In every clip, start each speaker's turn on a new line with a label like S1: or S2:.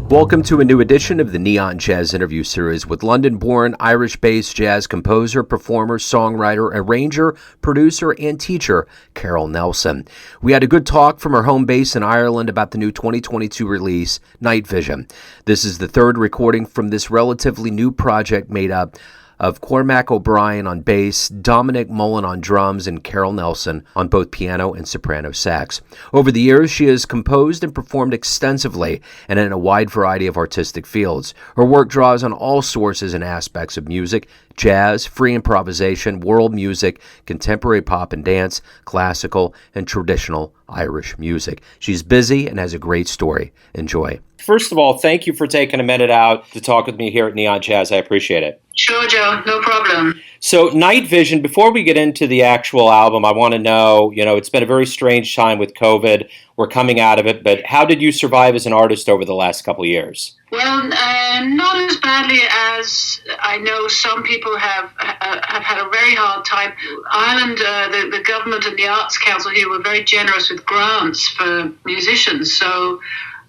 S1: Welcome to a new edition of the Neon Jazz interview series with London-born, Irish-based jazz composer, performer, songwriter, arranger, producer, and teacher Carole Nelson. We had a good talk from her home base in Ireland about the new 2022 release, Night Vision. This is the third recording from this relatively new project made up of Cormac O'Brien on bass, Dominic Mullan on drums, and Carole Nelson on both piano and soprano sax. Over the years, she has composed and performed extensively and in a wide variety of artistic fields. Her work draws on all sources and aspects of music: jazz, free improvisation, world music, contemporary pop and dance, classical, and traditional Irish music. She's busy and has a great story. Enjoy. First of all, thank you for taking a minute out to talk with me here at Neon Jazz. I appreciate it.
S2: Sure, Joe. No problem.
S1: So, Night Vision, before we get into the actual album, I want to know, it's been a very strange time with COVID. We're coming out of it, but how did you survive as an artist over the last couple of years?
S2: Well, not as badly as I know some people have had a very hard time. Ireland, the government and the Arts Council here were very generous with grants for musicians, so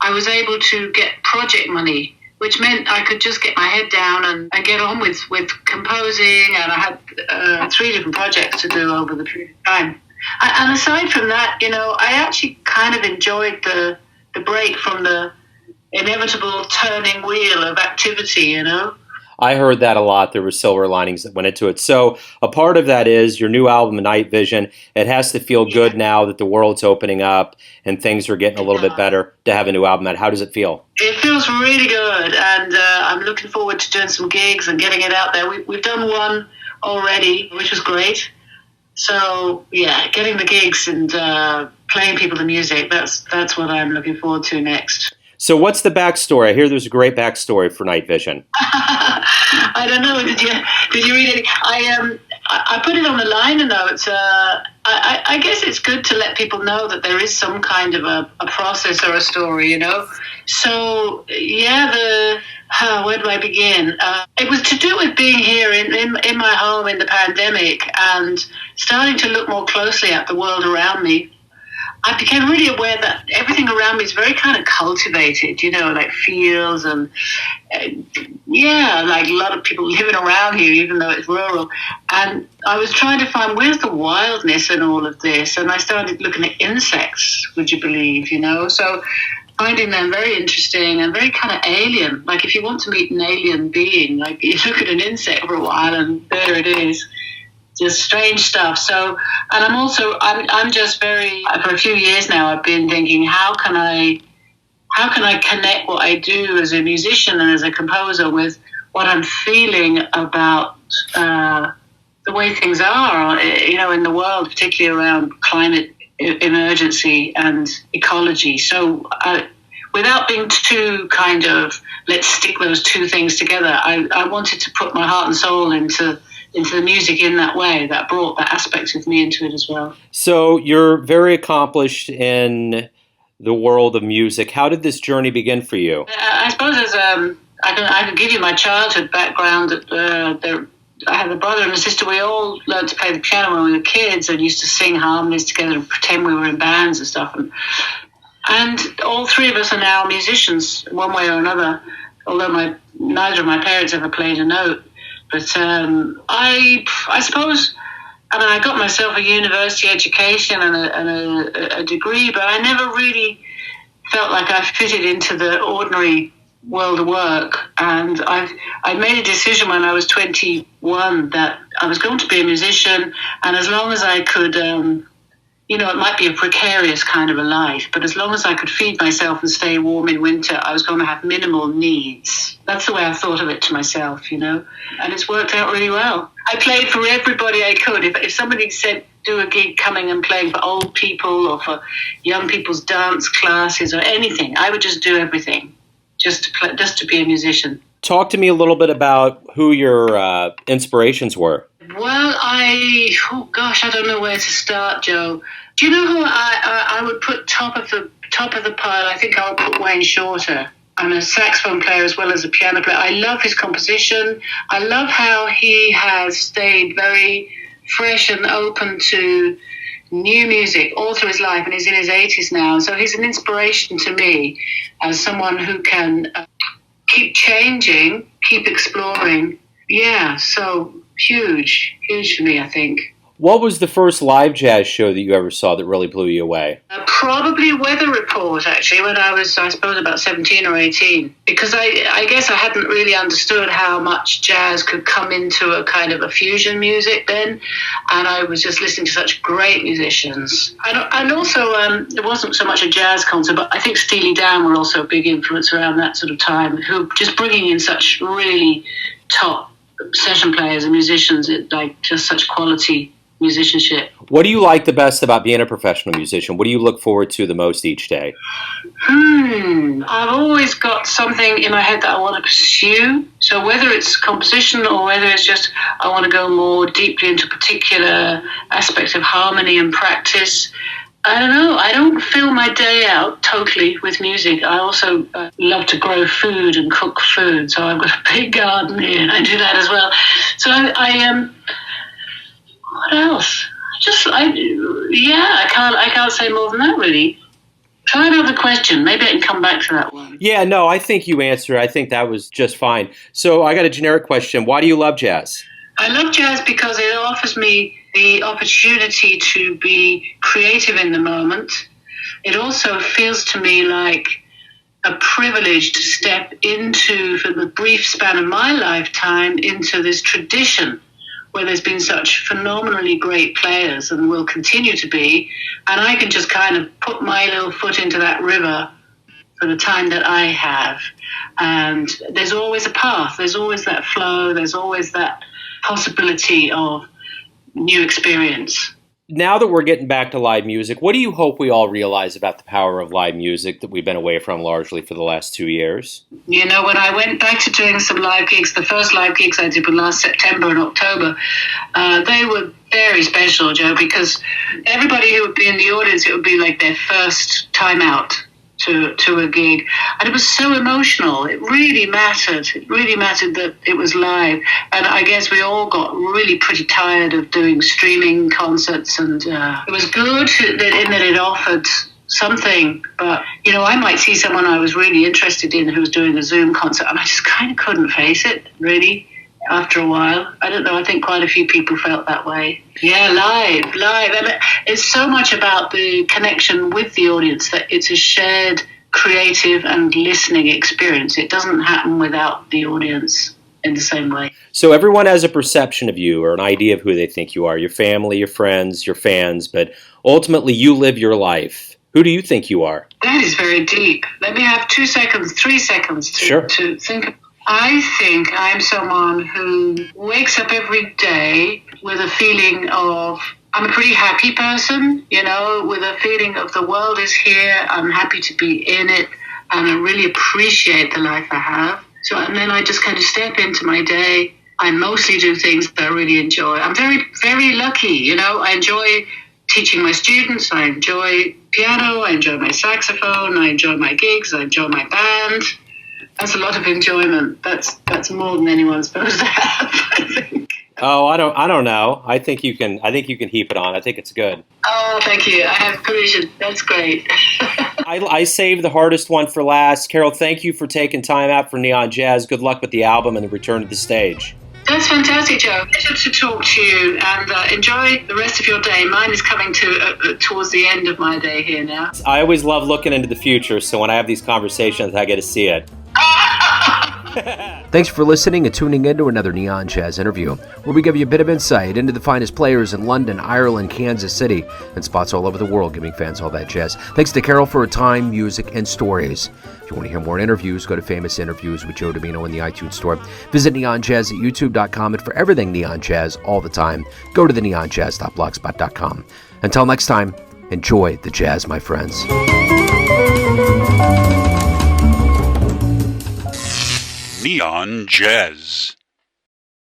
S2: I was able to get project money, which meant I could just get my head down and get on with composing, and I had 3 different projects to do over the period of time. And aside from that, I actually kind of enjoyed the break from the inevitable turning wheel of activity,
S1: I heard that a lot. There were silver linings that went into it. So a part of that is your new album, Night Vision. It has to feel good now that the world's opening up and things are getting a little bit better to have a new album out. How does it feel?
S2: It feels really good, and I'm looking forward to doing some gigs and getting it out there. We've done one already, which was great. So, yeah, getting the gigs and playing people the music, that's what I'm looking forward to next.
S1: So what's the backstory? I hear there's a great backstory for Night Vision.
S2: I don't know. Did you read it? I put it on the liner notes. I guess it's good to let people know that there is some kind of a process or a story, So, yeah, where do I begin? It was to do with being here in my home in the pandemic and starting to look more closely at the world around me. I became really aware that everything around me is very kind of cultivated, like fields and, like a lot of people living around here, even though it's rural. And I was trying to find where's the wildness in all of this. And I started looking at insects, would you believe, So finding them very interesting and very kind of alien. Like if you want to meet an alien being, like you look at an insect for a while and there it is. Just strange stuff. So, and I'm just very, for a few years now, I've been thinking, how can I connect what I do as a musician and as a composer with what I'm feeling about the way things are, in the world, particularly around climate emergency and ecology. So, without being too kind of, let's stick those two things together, I wanted to put my heart and soul into the music in that way, that brought that aspect of me into it as well.
S1: So you're very accomplished in the world of music. How did this journey begin for you?
S2: I suppose as I can give you my childhood background. I have a brother and a sister. We all learned to play the piano when we were kids and used to sing harmonies together and pretend we were in bands and stuff. And all 3 of us are now musicians one way or another, although neither of my parents ever played a note. But I suppose, I got myself a university education and a degree, but I never really felt like I fitted into the ordinary world of work. And I made a decision when I was 21 that I was going to be a musician, and as long as I could, it might be a precarious kind of a life, but as long as I could feed myself and stay warm in winter, I was going to have minimal needs. That's the way I thought of it to myself, and it's worked out really well. I played for everybody I could. If somebody said, do a gig coming and playing for old people or for young people's dance classes or anything, I would just do everything just to be a musician.
S1: Talk to me a little bit about who your inspirations were.
S2: Well, I don't know where to start, Joe. Do you know who I would put top of the pile? I think I would put Wayne Shorter. I'm a saxophone player as well as a piano player. I love his composition. I love how he has stayed very fresh and open to new music all through his life, and he's in his 80s now. So he's an inspiration to me as someone who can keep changing, keep exploring. Yeah, so huge for me, I think.
S1: What was the first live jazz show that you ever saw that really blew you away?
S2: Probably Weather Report, actually, when I was, I suppose, about 17 or 18. Because I guess I hadn't really understood how much jazz could come into a kind of a fusion music then. And I was just listening to such great musicians. And also, it wasn't so much a jazz concert, but I think Steely Dan were also a big influence around that sort of time, who were just bringing in such really top session players and musicians, like just such quality musicianship.
S1: What do you like the best about being a professional musician? What do you look forward to the most each day?
S2: I've always got something in my head that I want to pursue. So whether it's composition or whether it's just I want to go more deeply into particular aspects of harmony and practice, I don't know. I don't fill my day out totally with music. I also love to grow food and cook food. So I've got a big garden here and I do that as well. So I what else? I can't say more than that, really. Try another question. Maybe I can come back to that one.
S1: Yeah, no, I think you answered. I think that was just fine. So I got a generic question. Why do you love jazz?
S2: I love jazz because it offers me the opportunity to be creative in the moment. It also feels to me like a privilege to step into, for the brief span of my lifetime, into this tradition where there's been such phenomenally great players and will continue to be, and I can just kind of put my little foot into that river for the time that I have. And there's always a path, there's always that flow, there's always that possibility of new experience.
S1: Now that we're getting back to live music, what do you hope we all realize about the power of live music that we've been away from largely for the last 2 years?
S2: You know, when I went back to doing some live gigs, the first live gigs I did were last September and October, they were very special, Joe, because everybody who would be in the audience, it would be like their first time out to a gig. And it was so emotional. It really mattered. It really mattered that it was live. And I guess we all got really pretty tired of doing streaming concerts. And it was good in that it offered something. But, you know, I might see someone I was really interested in who was doing a Zoom concert, and I just kind of couldn't face it, really, after a while. I don't know. I think quite a few people felt that way. Yeah, live. And it's so much about the connection with the audience that it's a shared creative and listening experience. It doesn't happen without the audience in the same way.
S1: So everyone has a perception of you or an idea of who they think you are, your family, your friends, your fans, but ultimately you live your life. Who do you think you are?
S2: That is very deep. Let me have 2 seconds, 3 seconds to think about. I think I'm someone who wakes up every day with a feeling of, I'm a pretty happy person, you know, with a feeling of the world is here, I'm happy to be in it, and I really appreciate the life I have. So, and then I just kind of step into my day. I mostly do things that I really enjoy. I'm very, very lucky, you know. I enjoy teaching my students, I enjoy piano, I enjoy my saxophone, I enjoy my gigs, I enjoy my band. That's a lot of enjoyment. That's more than anyone's supposed to have, I think.
S1: Oh, I don't know. I think you can heap it on. I think it's good.
S2: Oh, thank you. I have permission. That's great.
S1: I saved the hardest one for last. Carole, thank you for taking time out for Neon Jazz. Good luck with the album and the return to the stage.
S2: That's fantastic, Joe. Pleasure to talk to you, and enjoy the rest of your day. Mine is coming to towards the end of my day here now.
S1: I always love looking into the future, so when I have these conversations, I get to see it. Thanks for listening and tuning in to another Neon Jazz interview, where we give you a bit of insight into the finest players in London, Ireland, Kansas City, and spots all over the world, giving fans all that jazz. Thanks to Carole for her time, music, and stories. If you want to hear more interviews, go to Famous Interviews with Joe Domino in the iTunes Store. Visit neonjazz at youtube.com, and for everything Neon Jazz all the time, go to the neonjazz.blogspot.com. Until next time, enjoy the jazz, my friends.
S3: Neon Jazz.